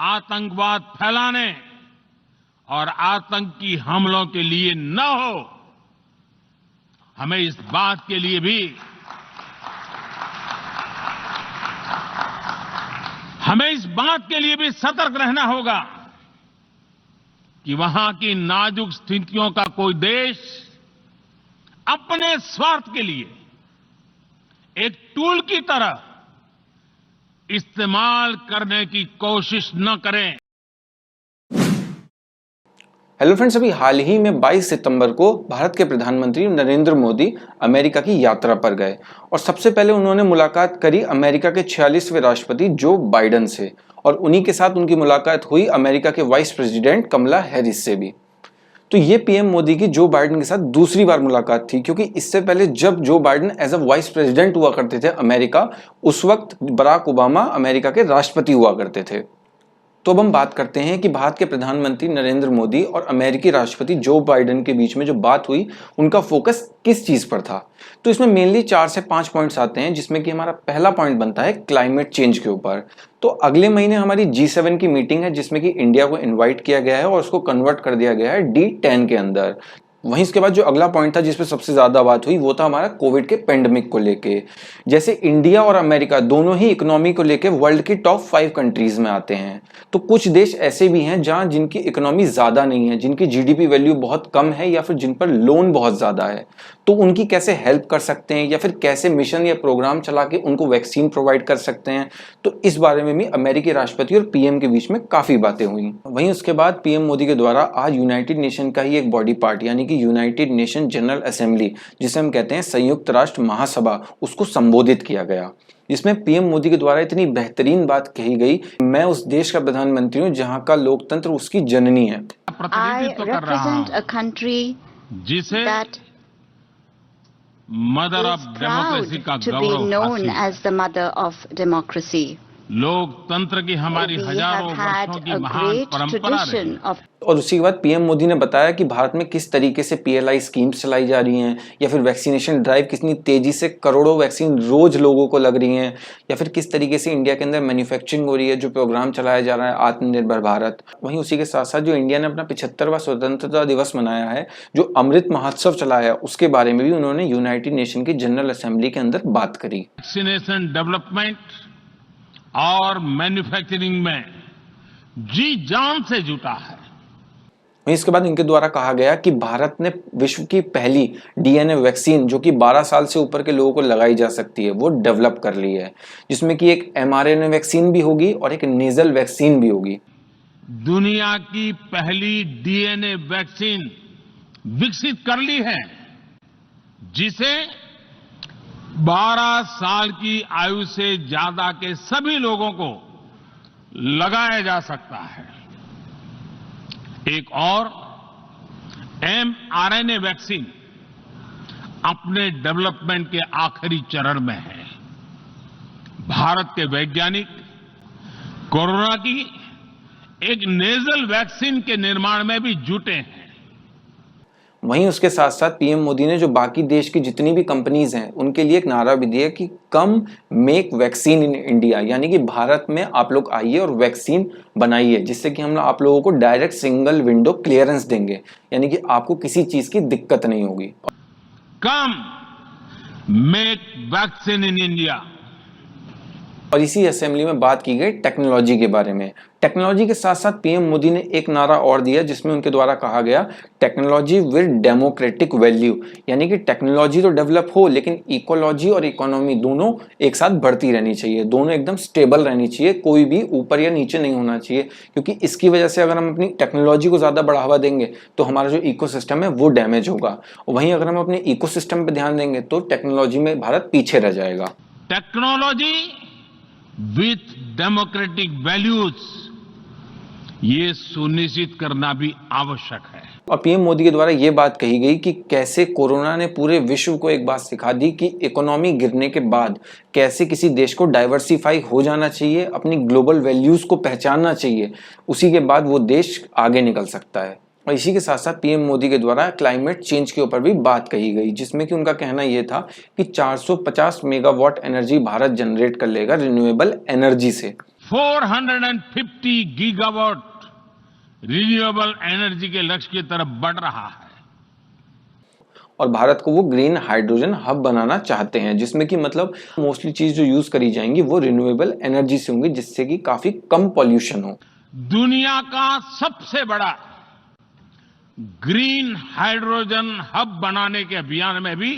आतंकवाद फैलाने और आतंकी हमलों के लिए न हो, हमें इस बात के लिए भी सतर्क रहना होगा कि वहां की नाजुक स्थितियों का कोई देश अपने स्वार्थ के लिए एक टूल की तरह इस्तेमाल करने की कोशिश न करें। हेलो फ्रेंड्स, अभी हाल ही में 22 सितंबर को भारत के प्रधानमंत्री नरेंद्र मोदी अमेरिका की यात्रा पर गए और सबसे पहले उन्होंने मुलाकात करी अमेरिका के 46वें राष्ट्रपति जो बाइडेन से, और उन्हीं के साथ उनकी मुलाकात हुई अमेरिका के वाइस प्रेसिडेंट कमला हैरिस से भी। तो ये पीएम मोदी की जो बाइडेन के साथ दूसरी बार मुलाकात थी, क्योंकि इससे पहले जब Joe Biden as a vice president हुआ करते थे अमेरिका, उस वक्त बराक ओबामा अमेरिका के राष्ट्रपति हुआ करते थे। तो अब हम बात करते हैं कि भारत के प्रधानमंत्री नरेंद्र मोदी और अमेरिकी राष्ट्रपति जो बाइडेन के बीच में जो बात हुई, उनका फोकस किस चीज पर था। तो इसमें मेनली 4 से 5 पॉइंट्स आते हैं, जिसमें कि हमारा पहला पॉइंट बनता है क्लाइमेट चेंज के ऊपर। तो अगले महीने हमारी G7 की मीटिंग है, जिसमें कि इंडिया को इन्वाइट किया गया है और उसको कन्वर्ट कर दिया गया है D10 के अंदर। वहीं इसके बाद जो अगला पॉइंट था जिसपे सबसे ज्यादा बात हुई, वो था हमारा कोविड के पेंडेमिक को लेके। जैसे इंडिया और अमेरिका दोनों ही इकोनॉमी को लेके वर्ल्ड की टॉप 5 कंट्रीज में आते हैं, तो कुछ देश ऐसे भी हैं जहां जिनकी इकोनॉमी ज्यादा नहीं है, जिनकी जीडीपी वैल्यू बहुत कम है या फिर जिन पर लोन बहुत ज्यादा है, तो उनकी कैसे हेल्प कर सकते हैं या फिर कैसे मिशन या प्रोग्राम चला के उनको वैक्सीन प्रोवाइड कर सकते हैं। तो इस बारे में भी अमेरिकी राष्ट्रपति और पीएम के बीच में काफी बातें हुई। वहीं उसके बाद पीएम मोदी के द्वारा आज यूनाइटेड नेशन का ही एक बॉडी पार्ट यानी कि यूनाइटेड नेशन जनरल असेंबली, जिसे हम कहते हैं संयुक्त राष्ट्र महासभा, उसको संबोधित किया गया, जिसमें पीएम मोदी के द्वारा इतनी बेहतरीन बात कही गई, मैं उस देश का प्रधानमंत्री हूं जहां का लोकतंत्र उसकी जननी है। प्रतिनिधित्व कर रहा हूं, जिसे मदर ऑफ डेमोक्रेसी का गौरव हासिल है। लोकतंत्र की हमारी हजारों वर्षों की महान परंपरा रही। और उसी के बाद पीएम मोदी ने बताया कि भारत में किस तरीके से पीएलआई स्कीम्स चलाई जा रही हैं, या फिर वैक्सीनेशन ड्राइव कितनी तेजी से करोड़ों वैक्सीन रोज लोगों को लग रही हैं, या फिर किस तरीके से इंडिया के अंदर मैन्युफैक्चरिंग हो रही है, जो प्रोग्राम चलाया जा रहा है आत्मनिर्भर भारत। वहीं उसी के साथ साथ जो इंडिया ने अपना 75वां स्वतंत्रता दिवस मनाया है, जो अमृत महोत्सव चलाया, उसके बारे में भी उन्होंने यूनाइटेड नेशन की जनरल असेंबली के अंदर बात करी। वैक्सीनेशन डेवलपमेंट और मैन्युफैक्चरिंग में जी जान से जुटा है। इसके बाद इनके द्वारा कहा गया कि भारत ने विश्व की पहली डीएनए वैक्सीन, जो कि 12 साल से ऊपर के लोगों को लगाई जा सकती है, वो डेवलप कर ली है, जिसमें कि एक एमआरएनए वैक्सीन भी होगी और एक नेजल वैक्सीन भी होगी। दुनिया की पहली डीएनए वैक्सीन विकसित कर ली है, जिसे 12 साल की आयु से ज्यादा के सभी लोगों को लगाया जा सकता है। एक और एमआरएनए वैक्सीन अपने डेवलपमेंट के आखिरी चरण में है। भारत के वैज्ञानिक कोरोना की एक नेजल वैक्सीन के निर्माण में भी जुटे हैं। वहीं उसके साथ साथ पीएम मोदी ने जो बाकी देश की जितनी भी कंपनीज हैं, उनके लिए एक नारा भी दिया कि कम मेक वैक्सीन इन इंडिया, यानी कि भारत में आप लोग आइए और वैक्सीन बनाइए, जिससे कि हम आप लोगों को डायरेक्ट सिंगल विंडो क्लियरेंस देंगे, यानी कि आपको किसी चीज की दिक्कत नहीं होगी। कम मेक वैक्सीन इन इंडिया। और इसी असेंबली में बात की गई टेक्नोलॉजी के बारे में। टेक्नोलॉजी के साथ साथ पीएम मोदी ने एक नारा और दिया, जिसमें उनके द्वारा कहा गया टेक्नोलॉजी विद डेमोक्रेटिक वैल्यू, यानी कि टेक्नोलॉजी तो डेवलप हो, लेकिन इकोलॉजी और इकोनॉमी दोनों एक साथ बढ़ती रहनी चाहिए, दोनों एकदम स्टेबल रहनी चाहिए, कोई भी ऊपर या नीचे नहीं होना चाहिए, क्योंकि इसकी वजह से अगर हम अपनी टेक्नोलॉजी को ज्यादा बढ़ावा देंगे तो हमारा जो इकोसिस्टम है वो डैमेज होगा। वहीं अगर हम अपने इकोसिस्टम पर ध्यान देंगे तो टेक्नोलॉजी में भारत पीछे रह जाएगा। टेक्नोलॉजी विथ डेमोक्रेटिक वैल्यूज, ये सुनिश्चित करना भी आवश्यक है। और पीएम मोदी के द्वारा ये बात कही गई कि कैसे कोरोना ने पूरे विश्व को एक बात सिखा दी कि इकोनॉमी गिरने के बाद कैसे किसी देश को डाइवर्सिफाई हो जाना चाहिए, अपनी ग्लोबल वैल्यूज को पहचानना चाहिए, उसी के बाद वो देश आगे निकल सकता है। और इसी के साथ साथ पीएम मोदी के द्वारा क्लाइमेट चेंज के ऊपर भी बात कही गई, जिसमें कि उनका कहना यह था कि 450 मेगावाट एनर्जी भारत जनरेट कर लेगा रिन्यूएबल एनर्जी से। 450 गीगावाट रिन्यूएबल एनर्जी के लक्ष्य की तरफ बढ़ रहा है। और भारत को वो ग्रीन हाइड्रोजन हब बनाना चाहते हैं, जिसमें कि मतलब मोस्टली चीज जो यूज करी जाएंगी वो रिन्यूएबल एनर्जी से होंगी, जिससे कि काफी कम पॉल्यूशन हो। दुनिया का सबसे बड़ा ग्रीन हाइड्रोजन हब बनाने के अभियान में भी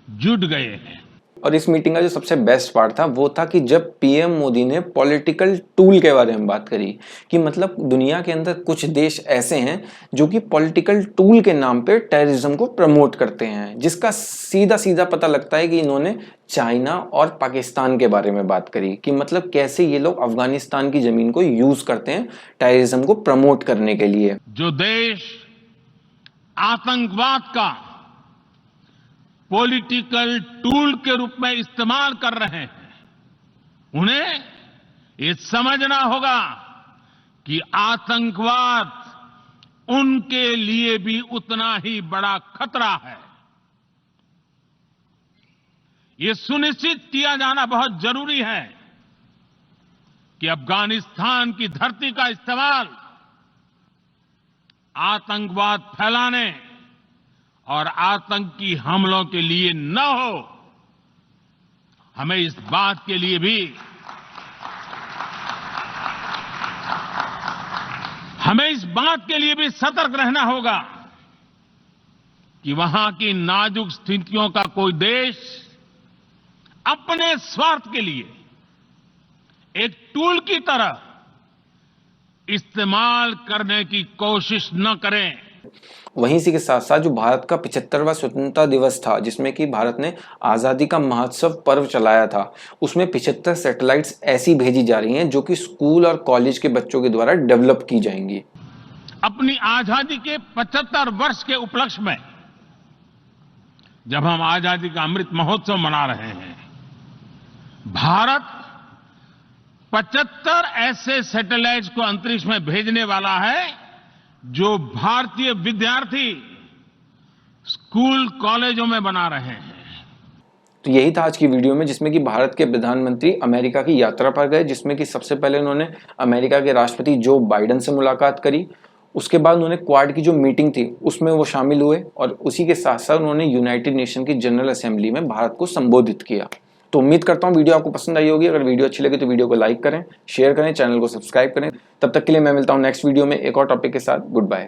जुट गए हैं। और इस मीटिंग का जो सबसे बेस्ट पार्ट था वो था कि जब पीएम मोदी ने पॉलिटिकल टूल के बारे में बात करी, कि मतलब दुनिया के अंदर कुछ देश ऐसे हैं जो कि पॉलिटिकल टूल के नाम पे टेररिज्म को प्रमोट करते हैं, जिसका सीधा सीधा पता लगता है कि इन्होंने चाइना और पाकिस्तान के बारे में बात करी, कि मतलब कैसे ये लोग अफगानिस्तान की जमीन को यूज करते हैं टेररिज्म को प्रमोट करने के लिए। जो देश आतंकवाद का पॉलिटिकल टूल के रूप में इस्तेमाल कर रहे हैं, उन्हें ये समझना होगा कि आतंकवाद उनके लिए भी उतना ही बड़ा खतरा है। ये सुनिश्चित किया जाना बहुत जरूरी है कि अफगानिस्तान की धरती का इस्तेमाल आतंकवाद फैलाने और आतंकी हमलों के लिए न हो। हमें इस बात के लिए भी सतर्क रहना होगा कि वहां की नाजुक स्थितियों का कोई देश अपने स्वार्थ के लिए एक टूल की तरह इस्तेमाल करने की कोशिश न करें। वहीं इसी के साथ साथ जो भारत का 75वां स्वतंत्रता दिवस था, जिसमें कि भारत ने आजादी का महोत्सव पर्व चलाया था, उसमें 75 सैटेलाइट्स ऐसी भेजी जा रही हैं जो कि स्कूल और कॉलेज के बच्चों के द्वारा डेवलप की जाएंगी। अपनी आजादी के 75 वर्ष के उपलक्ष्य में जब हम आजादी का अमृत महोत्सव मना रहे हैं, भारत 75 ऐसे सैटेलाइट्स को अंतरिक्ष में भेजने वाला है जो भारतीय विद्यार्थी स्कूल कॉलेजों में बना रहे हैं। तो यही था आज की वीडियो में, जिसमें कि भारत के प्रधानमंत्री अमेरिका की यात्रा पर गए, जिसमें कि सबसे पहले उन्होंने अमेरिका के राष्ट्रपति जो बाइडेन से मुलाकात करी। उसके बाद उन्होंने क्वाड की जो मीटिंग थी उसमें वो शामिल हुए, और उसी के साथ साथ उन्होंने यूनाइटेड नेशन की जनरल असेंबली में भारत को संबोधित किया। तो उम्मीद करता हूँ वीडियो आपको पसंद आई होगी। अगर वीडियो अच्छी लगी तो वीडियो को लाइक करें, शेयर करें, चैनल को सब्सक्राइब करें। तब तक के लिए मैं मिलता हूँ नेक्स्ट वीडियो में एक और टॉपिक के साथ। Good bye.